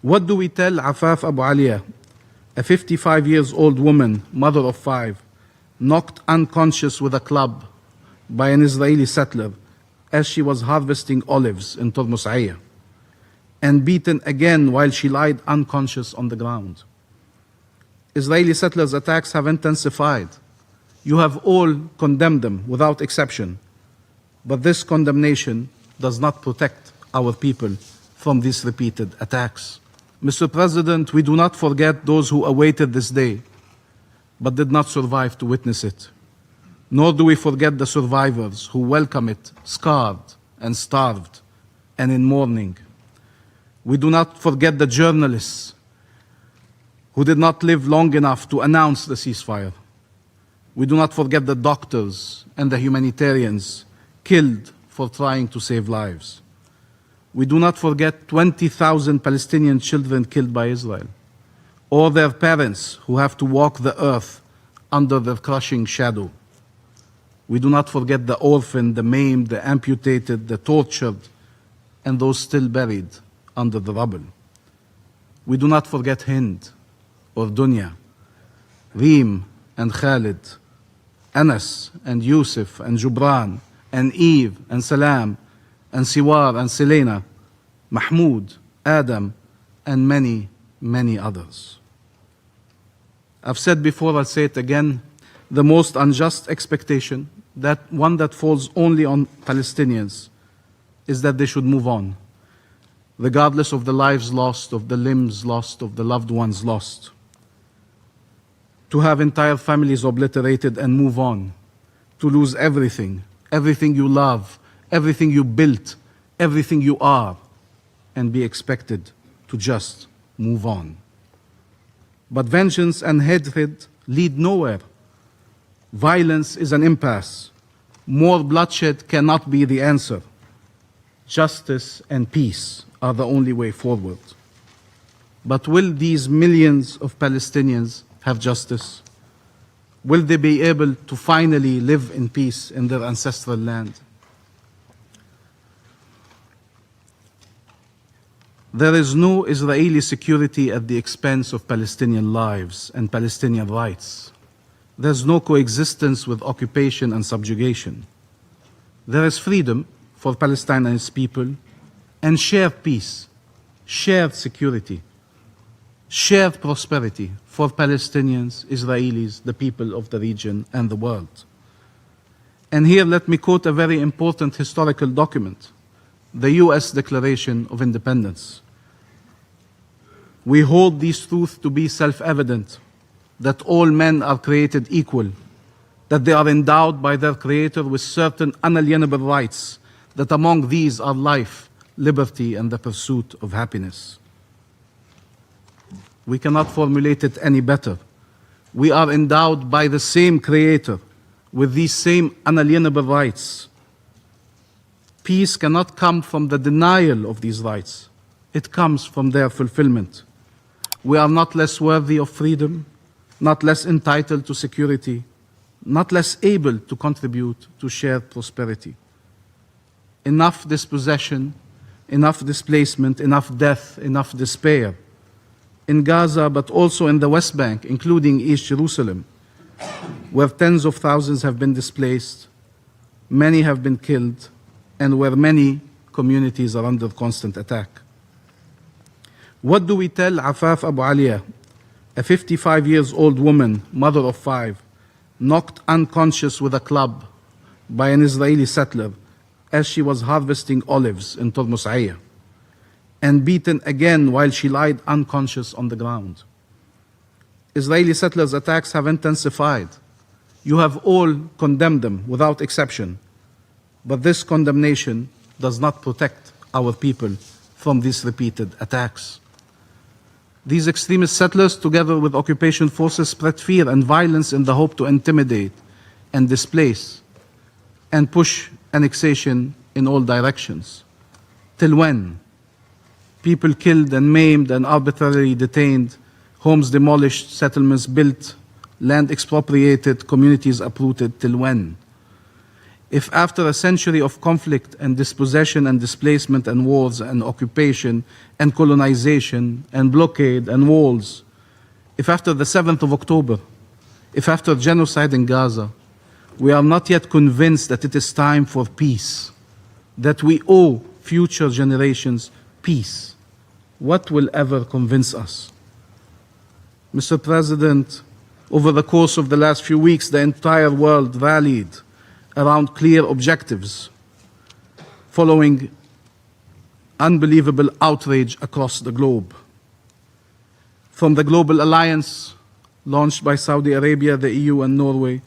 What do we tell Afaf Abu Aliya, a 55 years old woman, mother of 5, knocked unconscious with a club by an Israeli settler as she was harvesting olives in Turmus Aya, and beaten again while she lied unconscious on the ground? Israeli settlers' attacks have intensified. You have all condemned them without exception. But this condemnation does not protect our people from these repeated attacks. Mr. President, we do not forget those who awaited this day, but did not survive to witness it. Nor do we forget the survivors who welcome it scarred and starved and in mourning. We do not forget the journalists who did not live long enough to announce the ceasefire. We do not forget the doctors and the humanitarians killed for trying to save lives. We do not forget 20,000 Palestinian children killed by Israel, or their parents who have to walk the earth under their crushing shadow. We do not forget the orphaned, the maimed, the amputated, the tortured, and those still buried under the rubble. We do not forget Hind, or Dunya, Reem and Khalid, Anas and Yusuf and Jubran, and Eve and Salam, and Siwar and Selena, Mahmoud, Adam, and many, many others. I've said before, I'll say it again, the most unjust expectation, that one that falls only on Palestinians, is that they should move on, regardless of the lives lost, of the limbs lost, of the loved ones lost. To have entire families obliterated and move on, to lose everything, everything you love, everything you built, everything you are, and be expected to just move on. But vengeance and hatred lead nowhere. Violence is an impasse. More bloodshed cannot be the answer. Justice and peace are the only way forward. But will these millions of Palestinians have justice? Will they be able to finally live in peace in their ancestral land? There is no Israeli security at the expense of Palestinian lives and Palestinian rights. There's no coexistence with occupation and subjugation. There is freedom for Palestine and its people, and shared peace, shared security, shared prosperity for Palestinians, Israelis, the people of the region, and the world. And here let me quote a very important historical document, the US Declaration of Independence. We hold this truth to be self-evident, that all men are created equal, that they are endowed by their Creator with certain unalienable rights, that among these are life, liberty, and the pursuit of happiness. We cannot formulate it any better. We are endowed by the same Creator with these same unalienable rights. Peace cannot come from the denial of these rights. It comes from their fulfillment. We are not less worthy of freedom, not less entitled to security, not less able to contribute to shared prosperity. Enough dispossession, enough displacement, enough death, enough despair. In Gaza, but also in the West Bank, including East Jerusalem, where tens of thousands have been displaced, many have been killed, and where many communities are under constant attack. What do we tell Afaf Abu Aliya, a 55 years old woman, mother of 5, knocked unconscious with a club by an Israeli settler as she was harvesting olives in Turmus Aya, and beaten again while she lied unconscious on the ground? Israeli settlers' attacks have intensified. You have all condemned them without exception. But this condemnation does not protect our people from these repeated attacks. These extremist settlers, together with occupation forces, spread fear and violence in the hope to intimidate and displace and push annexation in all directions. Till when? People killed and maimed and arbitrarily detained, homes demolished, settlements built, land expropriated, communities uprooted. Till when? If after a century of conflict and dispossession and displacement and wars and occupation and colonization and blockade and walls, if after the 7th of October, if after genocide in Gaza, we are not yet convinced that it is time for peace, that we owe future generations peace, what will ever convince us? Mr. President, over the course of the last few weeks, the entire world rallied around clear objectives, following unbelievable outrage across the globe. From the Global Alliance launched by Saudi Arabia, the EU and Norway,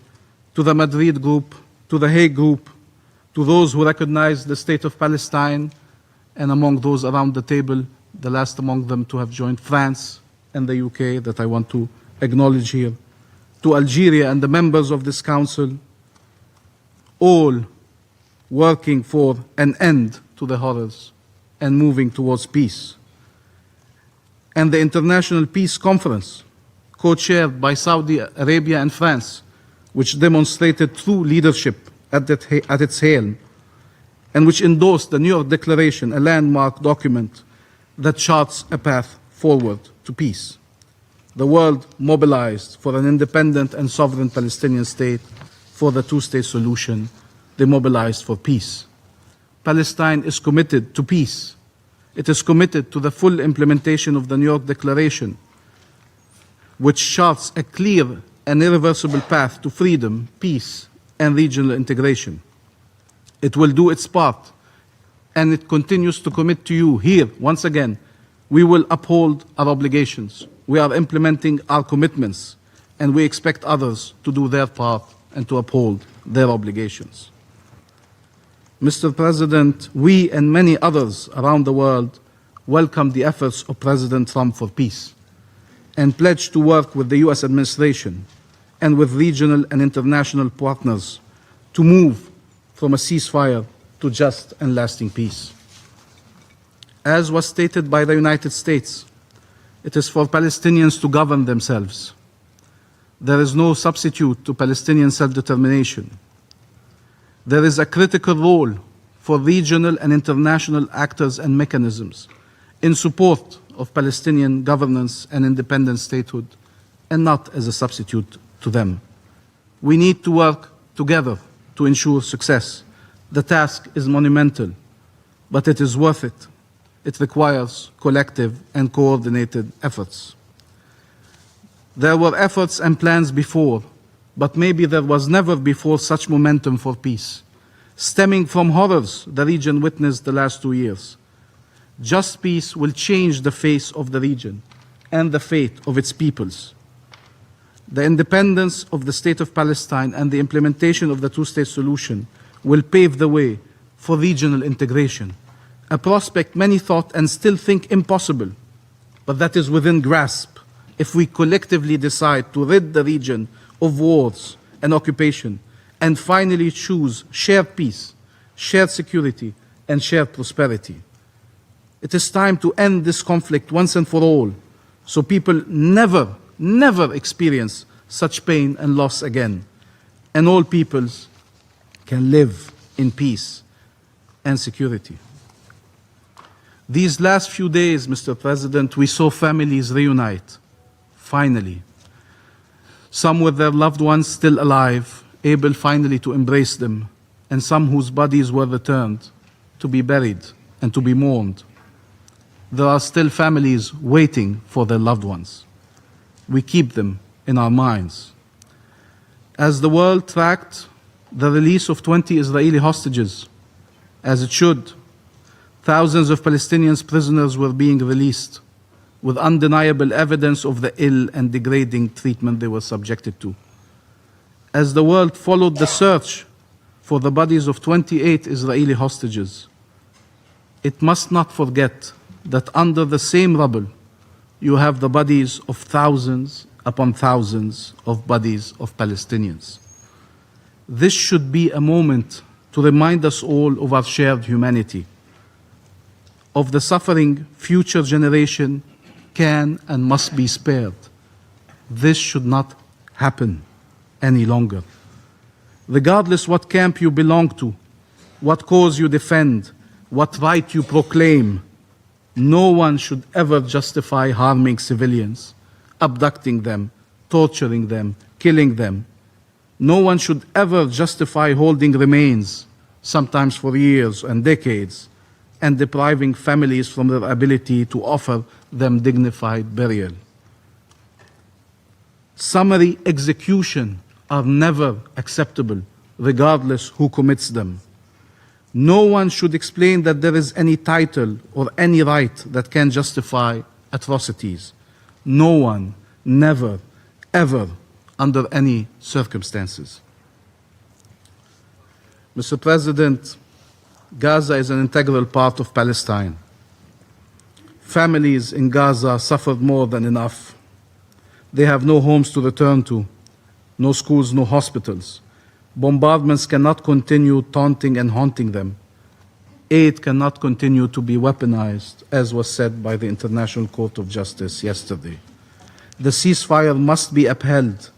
to the Madrid Group, to the Hague Group, to those who recognize the state of Palestine, and among those around the table, the last among them to have joined France and the UK, that I want to acknowledge here, to Algeria and the members of this council, all working for an end to the horrors and moving towards peace. And the International Peace Conference, co-chaired by Saudi Arabia and France, which demonstrated true leadership at its helm, and which endorsed the New York Declaration, a landmark document that charts a path forward to peace. The world mobilized for an independent and sovereign Palestinian state, for the two-state solution. They mobilized for peace. Palestine is committed to peace. It is committed to the full implementation of the New York Declaration, which charts a clear and irreversible path to freedom, peace, and regional integration. It will do its part, and it continues to commit to you here, once again, we will uphold our obligations. We are implementing our commitments, and we expect others to do their part and to uphold their obligations. Mr. President, we and many others around the world welcome the efforts of President Trump for peace and pledge to work with the US administration and with regional and international partners to move from a ceasefire to just and lasting peace. As was stated by the United States, it is for Palestinians to govern themselves. There is no substitute to Palestinian self-determination. There is a critical role for regional and international actors and mechanisms in support of Palestinian governance and independent statehood, and not as a substitute to them. We need to work together to ensure success. The task is monumental, but it is worth it. It requires collective and coordinated efforts. There were efforts and plans before, but maybe there was never before such momentum for peace, stemming from horrors the region witnessed the last 2 years. Just peace will change the face of the region and the fate of its peoples. The independence of the State of Palestine and the implementation of the two-state solution will pave the way for regional integration, a prospect many thought and still think impossible, but that is within grasp if we collectively decide to rid the region of wars and occupation and finally choose shared peace, shared security, and shared prosperity. It is time to end this conflict once and for all, so people never experience such pain and loss again, and all peoples can live in peace and security. These last few days, Mr. President, we saw families reunite, finally. Some with their loved ones still alive, able finally to embrace them, and some whose bodies were returned to be buried and to be mourned. There are still families waiting for their loved ones. We keep them in our minds. As the world tracked the release of 20 Israeli hostages, as it should, thousands of Palestinian prisoners were being released with undeniable evidence of the ill and degrading treatment they were subjected to. As the world followed the search for the bodies of 28 Israeli hostages, it must not forget that under the same rubble you have the bodies of thousands upon thousands of bodies of Palestinians. This should be a moment to remind us all of our shared humanity, of the suffering future generation can and must be spared. This should not happen any longer. Regardless what camp you belong to, what cause you defend, what right you proclaim, no one should ever justify harming civilians, abducting them, torturing them, killing them. No one should ever justify holding remains, sometimes for years and decades, and depriving families from their ability to offer them dignified burial. Summary execution are never acceptable, regardless who commits them. No one should explain that there is any title or any right that can justify atrocities. No one, never, ever, under any circumstances. Mr. President, Gaza is an integral part of Palestine. Families in Gaza suffered more than enough. They have no homes to return to, no schools, no hospitals. Bombardments cannot continue taunting and haunting them. Aid cannot continue to be weaponized, as was said by the International Court of Justice yesterday. The ceasefire must be upheld.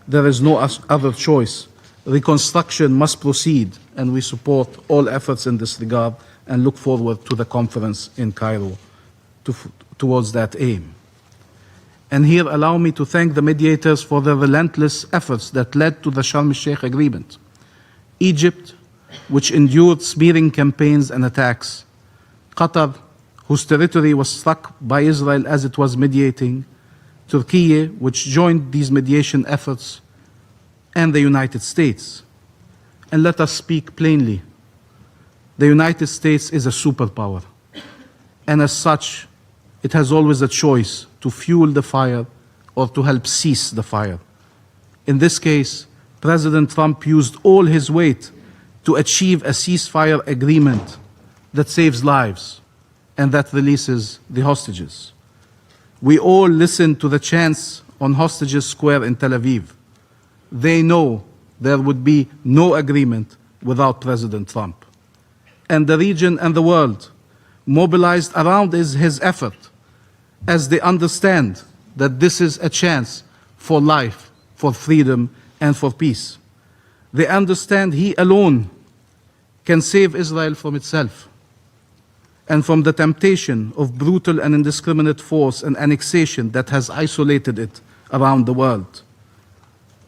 There is no other choice. Reconstruction must proceed, and we support all efforts in this regard and look forward to the conference in Cairo towards that aim. And here allow me to thank the mediators for their relentless efforts that led to the Sharm el-Sheikh agreement. Egypt, which endured smearing campaigns and attacks. Qatar, whose territory was struck by Israel as it was mediating. Turkey, which joined these mediation efforts. And the United States. And let us speak plainly. The United States is a superpower. And as such, it has always a choice to fuel the fire or to help cease the fire. In this case, President Trump used all his weight to achieve a ceasefire agreement that saves lives and that releases the hostages. We all listened to the chants on Hostages Square in Tel Aviv. They know there would be no agreement without President Trump. And the region and the world mobilized around his effort as they understand that this is a chance for life, for freedom, and for peace. They understand he alone can save Israel from itself and from the temptation of brutal and indiscriminate force and annexation that has isolated it around the world.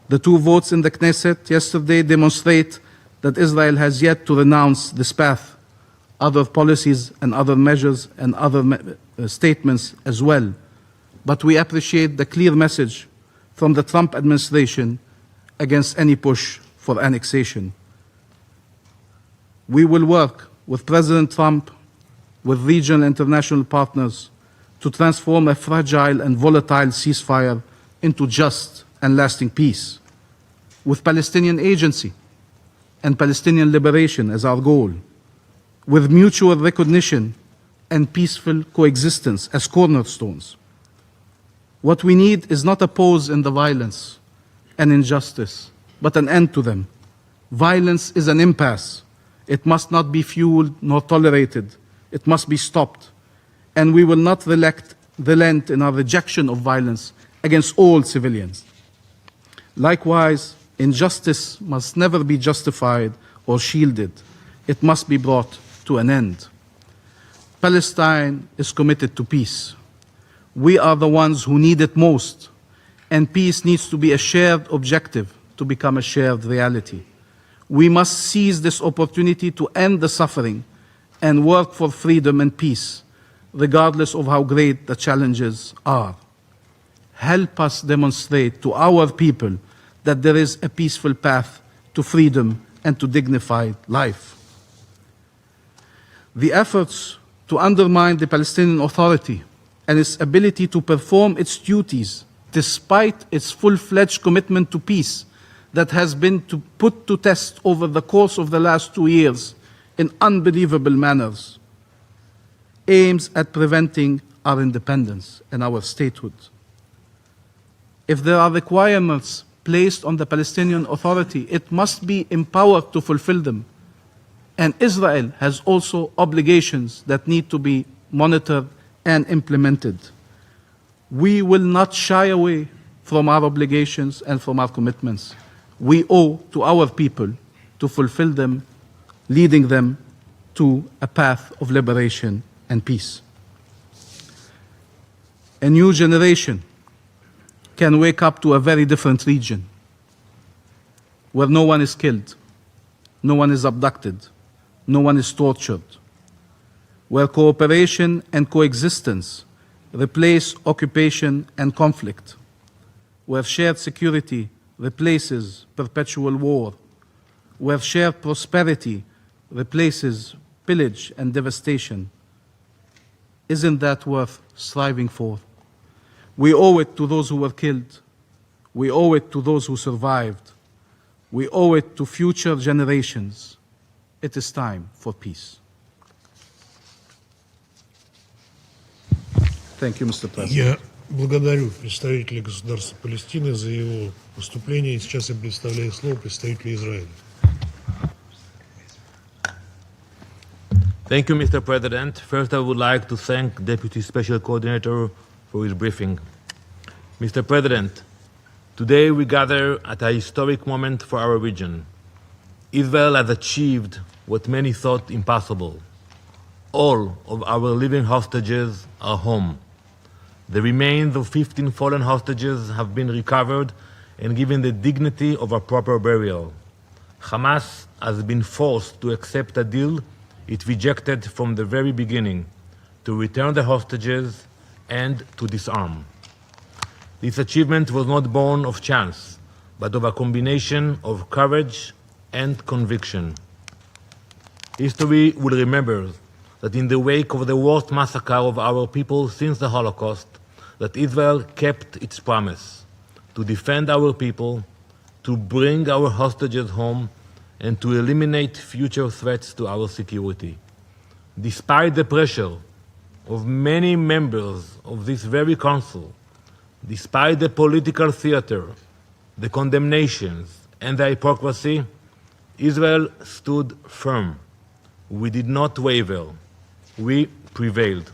The two votes in the Knesset yesterday demonstrate that Israel has yet to renounce this path. Other policies and other measures and other statements as well. But we appreciate the clear message from the Trump administration against any push for annexation. We will work with President Trump, with regional and international partners, to transform a fragile and volatile ceasefire into just and lasting peace, with Palestinian agency and Palestinian liberation as our goal, with mutual recognition and peaceful coexistence as cornerstones. What we need is not a pause in the violence and injustice, but an end to them. Violence is an impasse. It must not be fueled nor tolerated. It must be stopped. And we will not relent in our rejection of violence against all civilians. Likewise, injustice must never be justified or shielded. It must be brought to an end. Palestine is committed to peace. We are the ones who need it most, and peace needs to be a shared objective to become a shared reality. We must seize this opportunity to end the suffering and work for freedom and peace, regardless of how great the challenges are. Help us demonstrate to our people that there is a peaceful path to freedom and to dignified life. The efforts to undermine the Palestinian Authority and its ability to perform its duties despite its full-fledged commitment to peace that has been put to test over the course of the last 2 years in unbelievable manners, aims at preventing our independence and our statehood. If there are requirements placed on the Palestinian Authority, it must be empowered to fulfill them. And Israel has also obligations that need to be monitored and implemented. We will not shy away from our obligations and from our commitments. we owe to our people to fulfill them, leading them to a path of liberation and peace. A new generation can wake up to a very different region where no one is killed, no one is abducted, no one is tortured, where cooperation and coexistence replace occupation and conflict, where shared security replaces perpetual war, where shared prosperity replaces pillage and devastation. Isn't that worth striving for? We owe it to those who were killed. We owe it to those who survived. We owe it to future generations. It is time for peace. Thank you, Mr. President. Я благодарю представителя государства Палестины за его выступление. И сейчас я предоставляю слово представителю Израиля. Thank you, Mr. President. First, I would like to thank Deputy Special Coordinator for his briefing. Mr. President, today we gather at a historic moment for our region. Israel has achieved what many thought impossible. All of our living hostages are home. The remains of 15 fallen hostages have been recovered and given the dignity of a proper burial. Hamas has been forced to accept a deal it rejected from the very beginning, to return the hostages and to disarm. This achievement was not born of chance, but of a combination of courage and conviction. History will remember that in the wake of the worst massacre of our people since the Holocaust, that Israel kept its promise to defend our people, to bring our hostages home, and to eliminate future threats to our security. Despite the pressure of many members of this very council, despite the political theater, the condemnations, and the hypocrisy, Israel stood firm. We did not waver. We prevailed.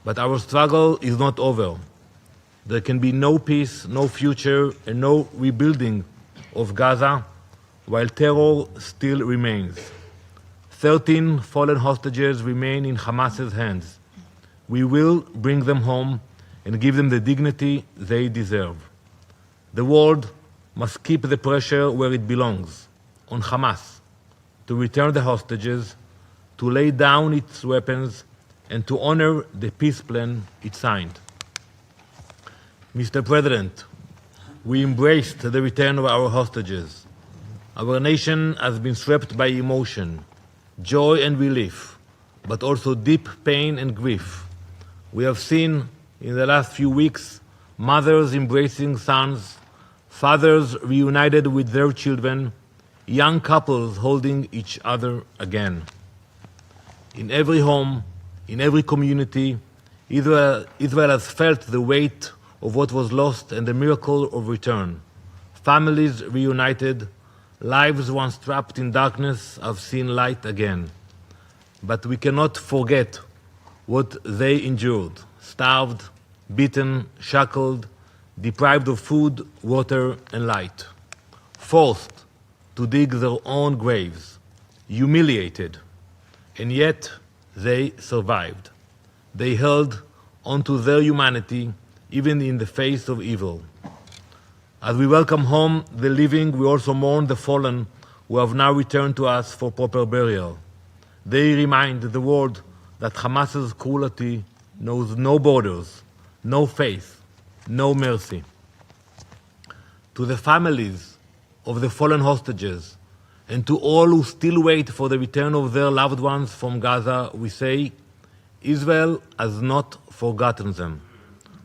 But our struggle is not over. There can be no peace, no future, and no rebuilding of Gaza while terror still remains. 13 fallen hostages remain in Hamas's hands. We will bring them home and give them the dignity they deserve. The world must keep the pressure where it belongs, on Hamas, to return the hostages, to lay down its weapons, and to honor the peace plan it signed. Mr. President, we embraced the return of our hostages. Our nation has been swept by emotion, joy and relief, but also deep pain and grief. We have seen in the last few weeks mothers embracing sons, fathers reunited with their children, young couples holding each other again. In every home, in every community, Israel has felt the weight of what was lost and the miracle of return. Families reunited, lives once trapped in darkness have seen light again. But we cannot forget what they endured: starved, beaten, shackled, deprived of food, water, and light, forced to dig their own graves, humiliated, and yet they survived. They held onto their humanity even in the face of evil. As we welcome home the living, we also mourn the fallen who have now returned to us for proper burial. They remind the world that Hamas's cruelty knows no borders, no faith, no mercy. To the families of the fallen hostages and to all who still wait for the return of their loved ones from Gaza, we say, Israel has not forgotten them.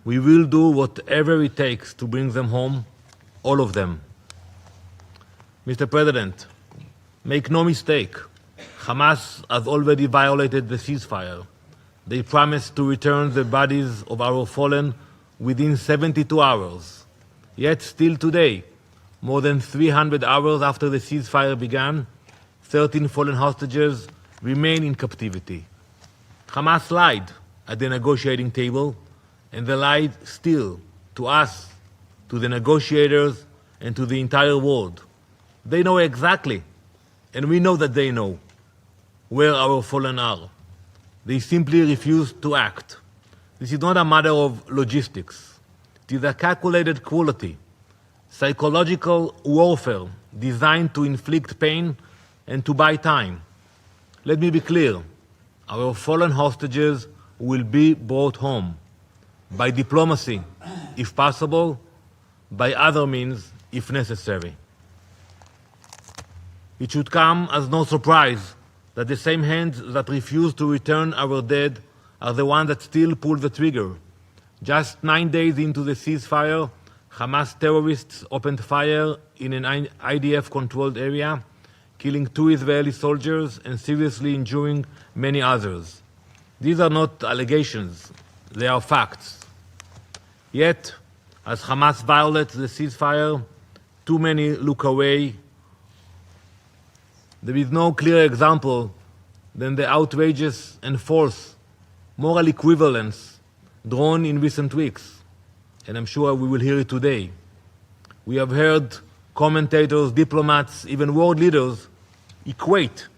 We will do whatever it takes to bring them home, all of them. Mr. President, make no mistake, Hamas has already violated the ceasefire. They promised to return the bodies of our fallen within 72 hours. Yet still today, more than 300 hours after the ceasefire began, 13 fallen hostages remain in captivity. Hamas lied at the negotiating table, and they lied still to us, to the negotiators, and to the entire world. They know exactly, and we know that they know, where our fallen are. They simply refuse to act. This is not a matter of logistics. It is a calculated cruelty, psychological warfare designed to inflict pain and to buy time. Let me be clear. Our fallen hostages will be brought home by diplomacy, if possible, by other means, if necessary. It should come as no surprise that the same hands that refuse to return our dead are the ones that still pull the trigger. Just 9 days into the ceasefire, Hamas terrorists opened fire in an IDF-controlled area, killing 2 Israeli soldiers and seriously injuring many others. These are not allegations, they are facts. Yet, as Hamas violates the ceasefire, too many look away. There is no clearer example than the outrageous and false moral equivalence drawn in recent weeks, and I'm sure we will hear it today. We have heard commentators, diplomats, even world leaders equate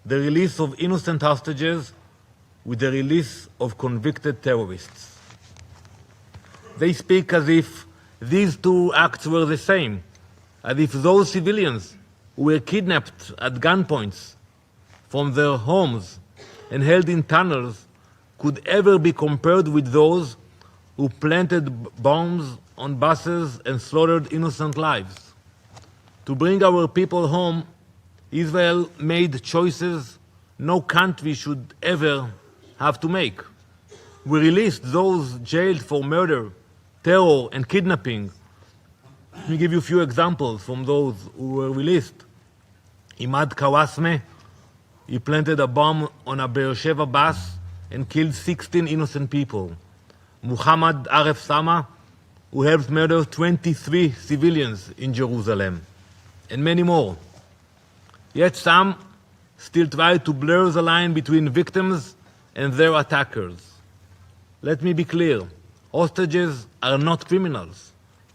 the release of innocent hostages with the release of convicted terrorists. They speak as if these two acts were the same, as if those civilians who were kidnapped at gunpoints from their homes and held in tunnels could ever be compared with those who planted bombs on buses and slaughtered innocent lives. To bring our people home, Israel made choices no country should ever have to make. We released those jailed for murder, terror, and kidnapping. Let me give you a few examples from those who were released. Imad Kawasme, he planted a bomb on a Beersheba bus and killed 16 innocent people. Muhammad Aref Sama, who helped murder 23 civilians in Jerusalem, and many more. Yet some still try to blur the line between victims and their attackers. Let me be clear, hostages are not criminals.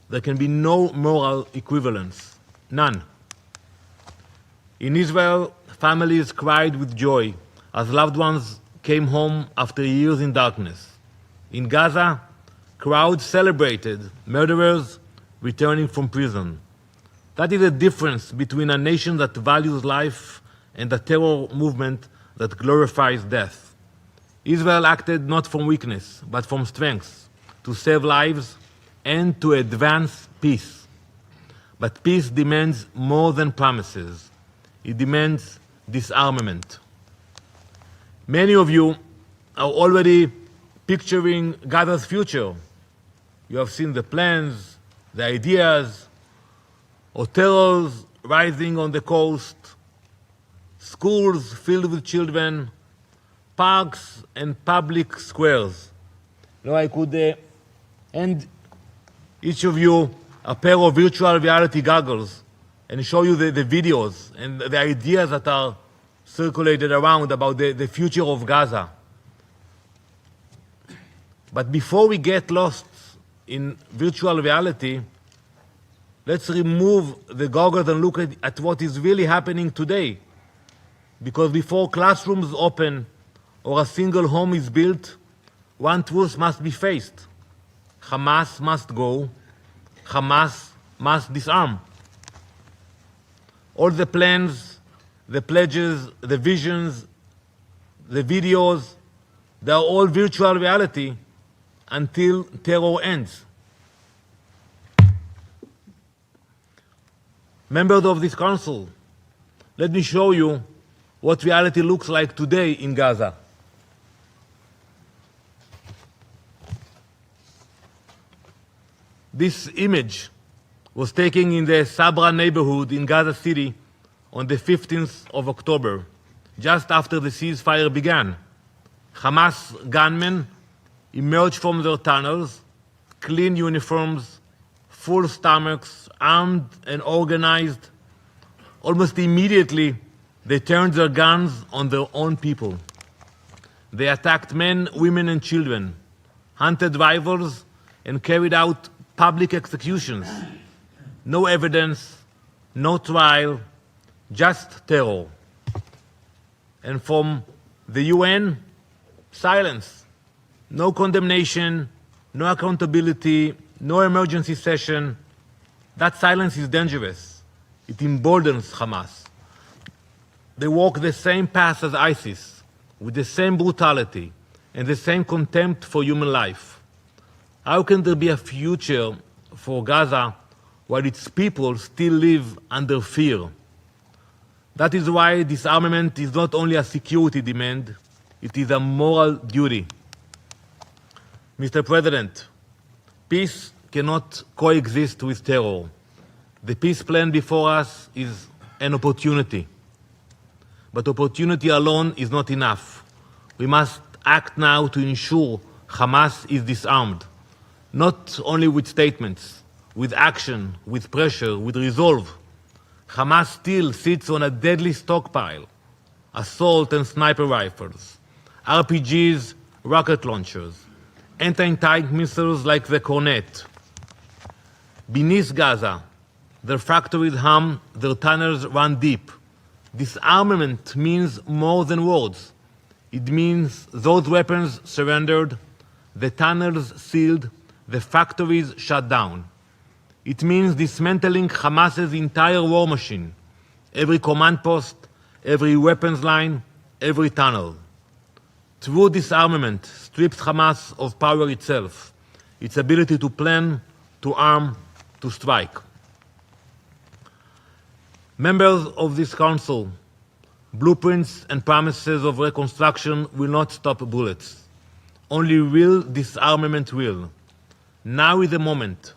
There can be no moral equivalence, none. In Israel, families cried with joy as loved ones came home after years in darkness. In Gaza, crowds celebrated murderers returning from prison. That is the difference between a nation that values life and a terror movement that glorifies death. Israel acted not from weakness, but from strength, to save lives and to advance peace. But peace demands more than promises. It demands disarmament. Many of you are already picturing Gaza's future. You have seen the plans, the ideas, hotels rising on the coast, schools filled with children, parks and public squares. Now I could hand each of you a pair of virtual reality goggles and show you the videos and the ideas that are circulated around about the future of Gaza. But before we get lost in virtual reality, let's remove the goggles and look at what is really happening today. Because before classrooms open or a single home is built, one truth must be faced. Hamas must go. Hamas must disarm. All the plans, the pledges, the visions, the videos, they are all virtual reality until terror ends. Members of this council, let me show you what reality looks like today in Gaza. This image was taken in the Sabra neighborhood in Gaza City on the 15th of October, just after the ceasefire began. Hamas gunmen emerged from their tunnels, clean uniforms, full stomachs, armed and organized. Almost immediately, they turned their guns on their own people. They attacked men, women, and children, hunted rivals, and carried out public executions. no evidence, no trial, just terror. And from the UN, silence. No condemnation, no accountability, no emergency session. That silence is dangerous. It emboldens Hamas. They walk the same path as ISIS, with the same brutality and the same contempt for human life. How can there be a future for Gaza while its people still live under fear? That is why disarmament is not only a security demand, it is a moral duty. Mr. President, peace cannot coexist with terror. The peace plan before us is an opportunity. But opportunity alone is not enough. We must act now to ensure Hamas is disarmed, not only with statements, with action, with pressure, with resolve. Hamas still sits on a deadly stockpile: assault and sniper rifles, RPGs, rocket launchers, anti-tank missiles like the Cornet. Beneath Gaza, their factories hum, their tunnels run deep. Disarmament means more than words. It means those weapons surrendered, the tunnels sealed, the factories shut down. It means dismantling Hamas's entire war machine, every command post, every weapons line, every tunnel. True disarmament strips Hamas of power itself, its ability to plan, to arm, to strike. Members of this council, blueprints and promises of reconstruction will not stop bullets. Only real disarmament will. Now is the moment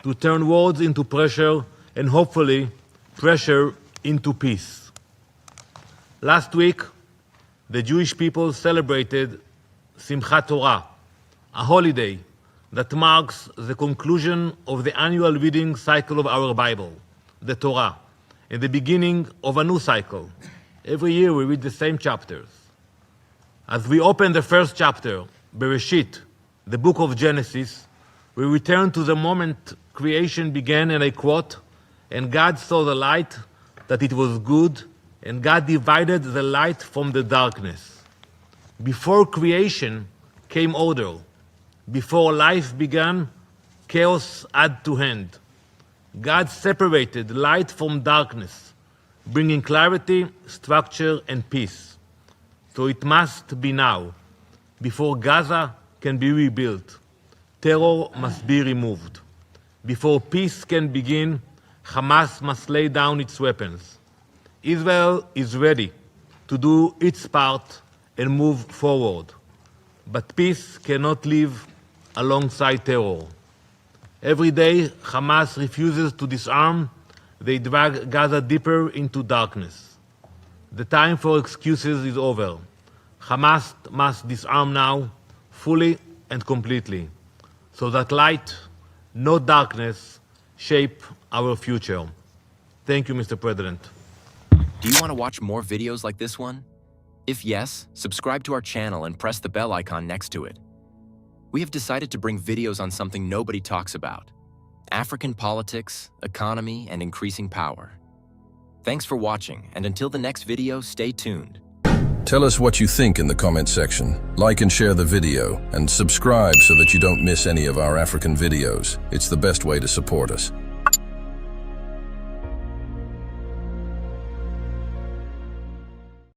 to turn words into pressure and hopefully pressure into peace. Last week, the Jewish people celebrated Simchat Torah, a holiday that marks the conclusion of the annual reading cycle of our Bible, the Torah, and the beginning of a new cycle. Every year we read the same chapters. As we open the first chapter, Bereshit, the book of Genesis, we return to the moment creation began, and I quote, "And God saw the light, that it was good, and God divided the light from the darkness." Before creation came order. Before life began, chaos had to hand. God separated light from darkness, bringing clarity, structure, and peace. So it must be now. Before Gaza can be rebuilt, terror must be removed. Before peace can begin, Hamas must lay down its weapons. Israel is ready to do its part and move forward. But peace cannot live alongside terror. Every day Hamas refuses to disarm, they drag Gaza deeper into darkness. The time for excuses is over. Hamas must disarm now, fully and completely, so that light, not darkness, shape our future. Thank you, Mr. President. Do you want to watch more videos like this one? If yes, subscribe to our channel and press the bell icon next to it. We have decided to bring videos on something nobody talks about: African politics, economy, and increasing power. Thanks for watching, and until the next video, stay tuned. Tell us what you think in the comment section. Like and share the video, and subscribe so that you don't miss any of our African videos. It's the best way to support us.